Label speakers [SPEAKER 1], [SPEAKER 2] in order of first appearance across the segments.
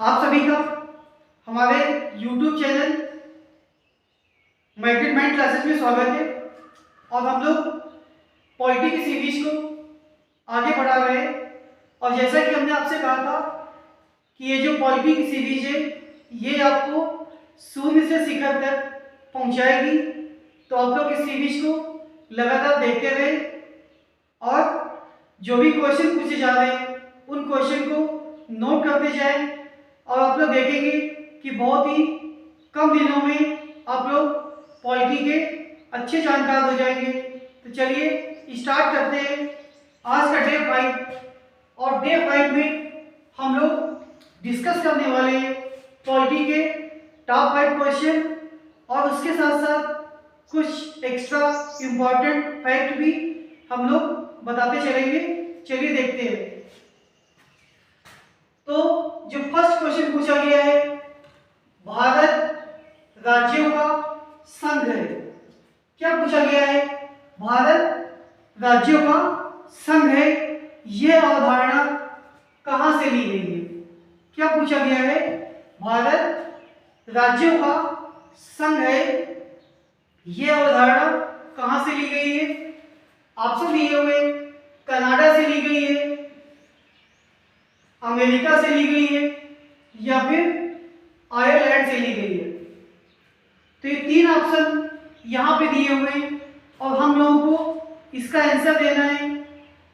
[SPEAKER 1] आप सभी का हमारे YouTube channel Matric Mind Classes में स्वागत है। और हम लोग पॉलिटी की सीरीज को आगे बढ़ा रहे हैं। और जैसा कि हमने आपसे कहा था कि ये जो पॉलिटी की सीरीज है ये आपको शून्य से शिखर तक पहुंचाएगी। तो आप लोग इस सीरीज को लगातार देखते रहे और जो भी क्वेश्चन पूछे जा रहे हैं उन क्वेश्चन को नोट करते जाएं। और आप लोग देखेंगे कि बहुत ही कम दिनों में आप लोग पॉलिटी के अच्छे जानकार हो जाएंगे। तो चलिए स्टार्ट करते हैं आज का डे 5। और डे 5 में हम लोग डिस्कस करने वाले हैं पॉलिटी के टॉप 5 क्वेश्चन और उसके साथ साथ कुछ एक्स्ट्रा इम्पॉर्टेंट फैक्ट भी हम लोग बताते चलेंगे। चलिए देखते हैं। तो जो फर्स्ट क्वेश्चन पूछा गया है, भारत राज्यों का संघ है। क्या पूछा गया है? भारत राज्यों का संघ है, यह अवधारणा कहां से ली गई है? क्या पूछा गया है? भारत राज्यों का संघ है, यह अवधारणा कहां से ली गई है? ऑप्शन दिए हुए कनाडा से ली गई है, अमेरिका से ली गई है या फिर आयरलैंड से ली गई है। तो ये तीन ऑप्शन यहां पे दिए हुए हैं और हम लोगों को इसका आंसर देना है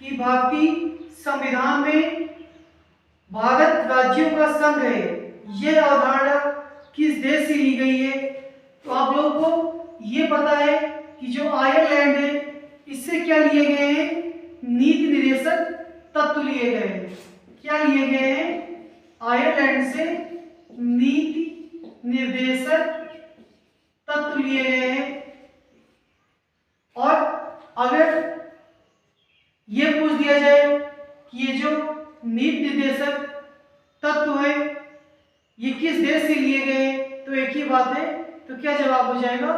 [SPEAKER 1] कि भारतीय संविधान में भारत राज्यों का संघ है, यह अवधारणा किस देश से ली गई है? तो आप लोगों को ये पता है कि जो आयरलैंड है इससे क्या लिए गए हैं? नीति निर्देशक तत्व लिए गए हैं। क्या लिए गए हैं? आयरलैंड से नीति निर्देशक तत्व लिए गए हैं। और अगर ये पूछ दिया जाए कि ये जो नीति निर्देशक तत्व है ये किस देश से लिए गए हैं, तो एक ही बात है, तो क्या जवाब हो जाएगा?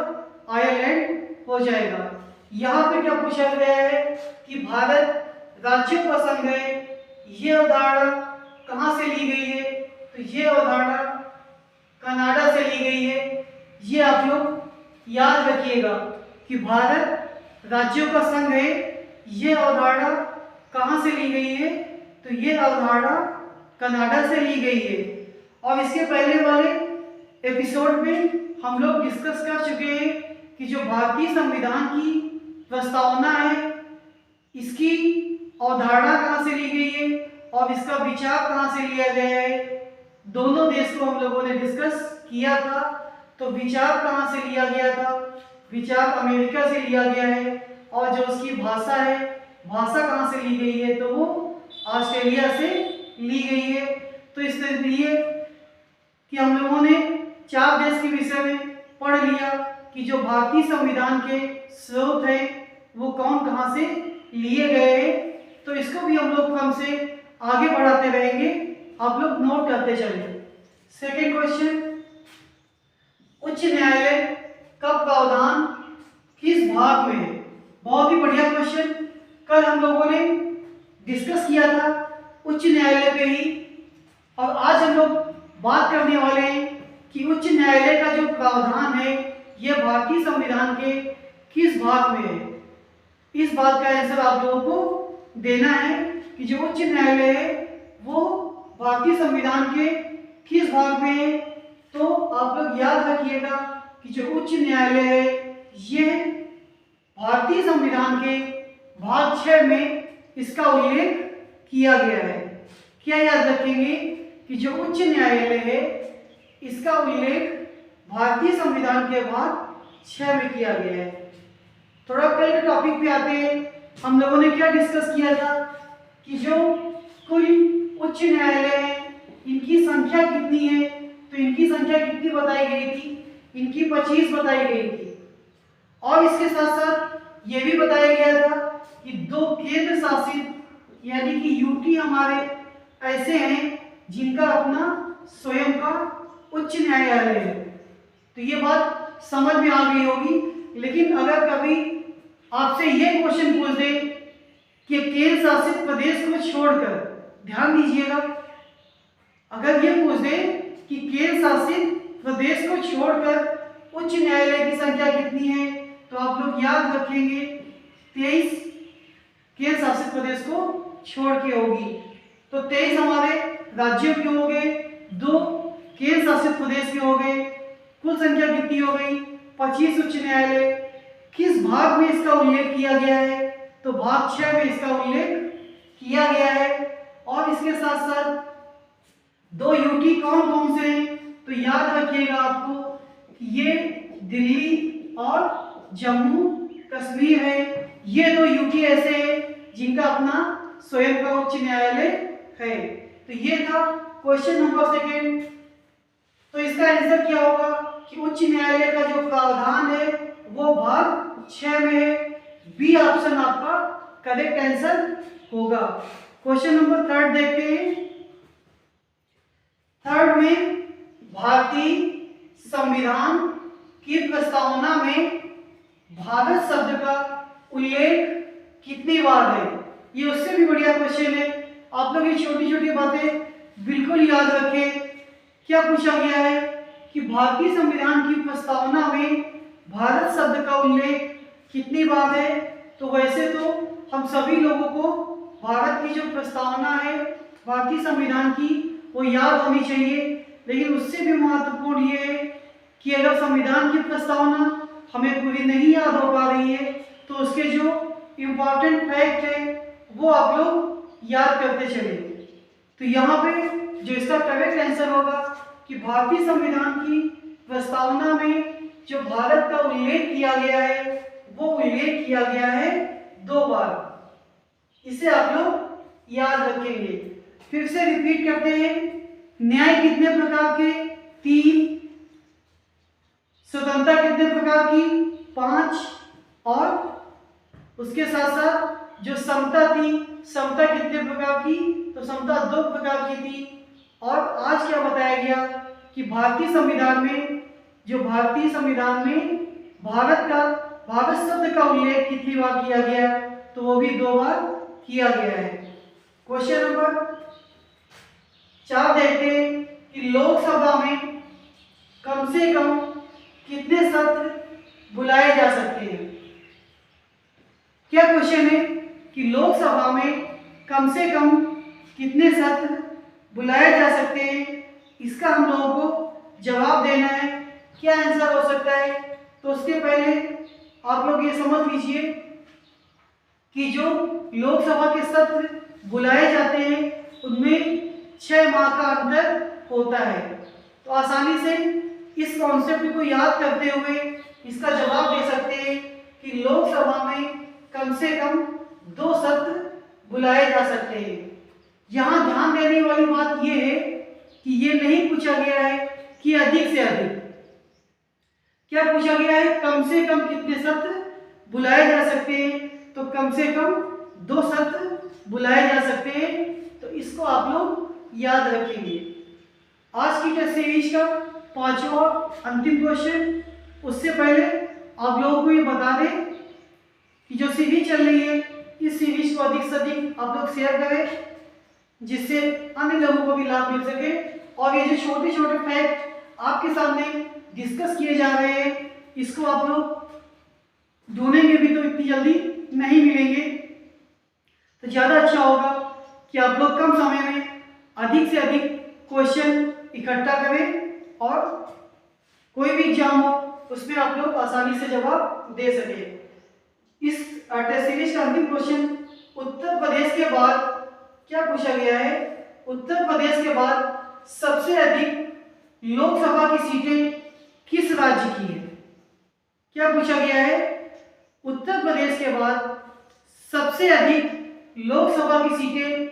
[SPEAKER 1] आयरलैंड हो जाएगा। यहाँ पे क्या पूछा गया है कि भारत राज्यों का संघ है, यह अवधारणा कहां से ली गई है? तो यह अवधारणा कनाडा से ली गई है। ये आप लोग याद रखिएगा कि भारत राज्यों का संघ है, यह अवधारणा कहां से ली गई है? तो यह अवधारणा कनाडा से ली गई है। और इसके पहले वाले एपिसोड में हम लोग डिस्कस कर चुके हैं कि जो भारतीय संविधान की प्रस्तावना है इसकी अवधारणा कहां से ली गई है और इसका विचार कहां से लिया गया है। दोनों देश को हम लोगों ने डिस्कस किया था। तो विचार कहां से लिया गया था? विचार अमेरिका से लिया गया है। और जो उसकी भाषा है, भाषा कहां से ली गई है? तो वो ऑस्ट्रेलिया से ली गई है। तो इसलिए कि हम लोगों ने 4 देश के विषय में पढ़ लिया कि जो भारतीय संविधान के स्रोत है वो कौन कहां से लिए गए हैं। तो इसको भी हम लोग क्रम से आगे बढ़ाते रहेंगे, आप लोग नोट करते चलिए। सेकेंड क्वेश्चन, उच्च न्यायालय का प्रावधान किस भाग में है? बहुत ही बढ़िया क्वेश्चन। कल हम लोगों ने डिस्कस किया था उच्च न्यायालय पे ही, और आज हम लोग बात करने वाले हैं कि उच्च न्यायालय का जो प्रावधान है यह भारतीय संविधान के किस भाग में है। इस बात का आंसर आप लोगों को देना है कि जो उच्च न्यायालय है वो भारतीय संविधान के किस भाग में है। तो आप लोग याद रखिएगा कि जो उच्च न्यायालय है ये भारतीय संविधान के भाग 6 में इसका उल्लेख किया गया है। क्या याद रखेंगे कि जो उच्च न्यायालय है इसका उल्लेख भारतीय संविधान के भाग 6 में किया गया है। थोड़ा कल के टॉपिक पे आते हैं। हम लोगों ने क्या डिस्कस किया था कि जो कुल उच्च न्यायालय है इनकी संख्या कितनी है? तो इनकी संख्या कितनी बताई गई थी? इनकी 25 बताई गई थी। और इसके साथ साथ ये भी बताया गया था कि 2 केंद्र शासित यानी कि यूटी हमारे ऐसे हैं जिनका अपना स्वयं का उच्च न्यायालय है। तो ये बात समझ में आ गई होगी। लेकिन अगर कभी आपसे ये क्वेश्चन पूछ दे कि केंद्र शासित प्रदेश को छोड़कर, ध्यान दीजिएगा, अगर ये पूछ दे कि केंद्र शासित प्रदेश को छोड़कर उच्च न्यायालय की संख्या कितनी है, तो आप लोग याद रखेंगे 23 केंद्र शासित प्रदेश को छोड़ के होगी। तो 23 हमारे राज्यों के हो गए, 2 केंद्र शासित प्रदेश के हो गए, कुल संख्या कितनी हो गई 25 उच्च न्यायालय। किस भाग में इसका उल्लेख किया गया है, तो भाग 6 में इसका उल्लेख किया गया है। और इसके साथ साथ 2 यूटी कौन कौन से हैं, तो याद रखिएगा आपको कि ये दिल्ली और जम्मू कश्मीर है। ये 2 यूटी ऐसे हैं जिनका अपना स्वयं का उच्च न्यायालय है। तो ये था क्वेश्चन नंबर 2। तो इसका आंसर क्या होगा कि उच्च न्यायालय का जो प्रावधान है वो भाग 6 में है। बी ऑप्शन आपका करेक्ट आंसर होगा। क्वेश्चन नंबर 3 देखते हैं। 3 में भारतीय संविधान की प्रस्तावना में भारत शब्द का उल्लेख कितनी बार है। ये उससे भी बढ़िया क्वेश्चन है। आप लोग ये छोटी छोटी बातें बिल्कुल याद रखें। क्या पूछा गया है कि भारतीय संविधान की प्रस्तावना में भारत शब्द का उल्लेख कितनी बार है। तो वैसे तो हम सभी लोगों को भारत की जो प्रस्तावना है भारतीय संविधान की वो याद होनी चाहिए, लेकिन उससे भी महत्वपूर्ण ये है कि अगर संविधान की प्रस्तावना हमें पूरी नहीं याद हो पा रही है तो उसके जो इम्पोर्टेंट फैक्ट है वो आप लोग याद करते चले। तो यहाँ पे जो इसका करेक्ट आंसर होगा कि भारतीय संविधान की प्रस्तावना में जो भारत का उल्लेख किया गया है वो उल्लेख किया गया है 2 बार। इसे आप लोग याद रखेंगे। फिर से रिपीट करते हैं। न्याय कितने प्रकार के 3, स्वतंत्रता कितने प्रकार की 5, और उसके साथ साथ जो समता थी, समता कितने प्रकार की, तो समता 2 प्रकार की थी। और आज क्या बताया गया कि भारतीय संविधान में भारत शब्द का उल्लेख कितनी बार किया गया, तो वो भी 2 बार किया गया है। क्वेश्चन नंबर 4 देखते हैं कि लोकसभा में कम से कम कितने सत्र बुलाए जा सकते हैं। क्या क्वेश्चन है कि लोकसभा में कम से कम कितने सत्र बुलाए जा सकते हैं, इसका हम लोगों को जवाब देना है। क्या आंसर हो सकता है, तो उसके पहले आप लोग ये समझ लीजिए कि जो लोकसभा के सत्र बुलाए जाते हैं उनमें 6 माह का अंतर होता है। तो आसानी से इस कॉन्सेप्ट को याद करते हुए इसका जवाब दे सकते हैं कि लोकसभा में कम से कम 2 सत्र बुलाए जा सकते हैं। यहाँ ध्यान देने वाली बात यह है कि ये नहीं पूछा गया है कि अधिक से अधिक। क्या पूछा गया है, कम से कम कितने सत्र बुलाए जा सकते हैं, तो कम से कम 2 सत्र बुलाए जा सकते हैं। तो इसको आप लोग याद रखेंगे। आज की टेस्ट सीरीज का 5वां अंतिम क्वेश्चन। उससे पहले आप लोगों को ये बता दें कि जो सीरीज चल रही है इस सीरीज को अधिक से अधिक आप लोग शेयर करें जिससे अन्य लोगों को भी लाभ मिल सके। और ये जो छोटे छोटे फैक्ट आपके सामने डिस्कस किए जा रहे हैं इसको आप लोग ढूंढेंगे भी तो इतनी जल्दी नहीं मिलेंगे। तो ज़्यादा अच्छा होगा कि आप लोग कम समय में अधिक से अधिक क्वेश्चन इकट्ठा करें और कोई भी एग्जाम हो उसमें आप लोग आसानी से जवाब दे सके। इस टेस्ट सीरीज का अंतिम क्वेश्चन, उत्तर प्रदेश के बाद क्या पूछा गया है, उत्तर प्रदेश के बाद सबसे अधिक लोकसभा की सीटें किस राज्य की है। क्या पूछा गया है, उत्तर प्रदेश के बाद सबसे अधिक लोकसभा की सीटें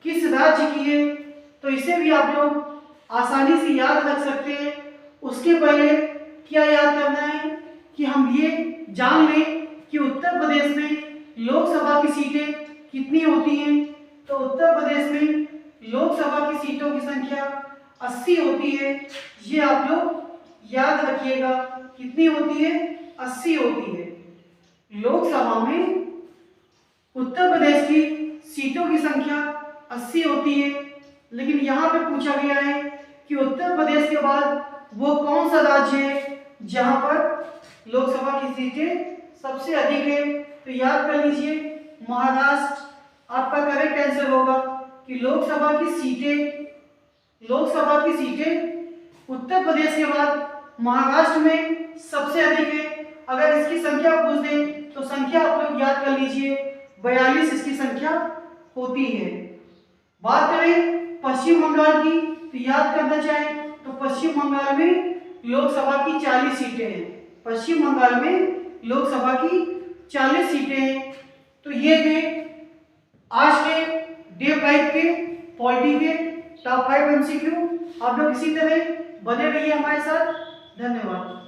[SPEAKER 1] किस राज्य की है। तो इसे भी आप लोग आसानी से याद रख सकते हैं। उसके पहले क्या याद करना है कि हम ये जान लें कि उत्तर प्रदेश में लोकसभा की सीटें कितनी होती हैं। तो उत्तर प्रदेश में लोकसभा की सीटों की संख्या 80 होती है। ये आप लोग याद रखिएगा, कितनी होती है, 80 होती है। लोकसभा में उत्तर प्रदेश की सीटों की संख्या 80 होती है। लेकिन यहाँ पे पूछा गया है कि उत्तर प्रदेश के बाद वो कौन सा राज्य है जहां पर लोकसभा की सीटें सबसे अधिक है। तो याद कर लीजिए महाराष्ट्र आपका करेक्ट आंसर होगा कि लोकसभा की सीटें उत्तर प्रदेश के बाद महाराष्ट्र में सबसे अधिक है। अगर इसकी संख्या पूछ दें तो संख्या आप लोग याद कर लीजिए 42 इसकी संख्या होती है। बात करें पश्चिम बंगाल की तो याद करना चाहें तो पश्चिम बंगाल में लोकसभा की 40 सीटें हैं। पश्चिम बंगाल में लोकसभा की 40 सीटें हैं। तो ये थे आज के डे 5 के पॉलिटी के टॉप 5 MCQ। आप लोग इसी तरह बने रहिए हमारे साथ। धन्यवाद।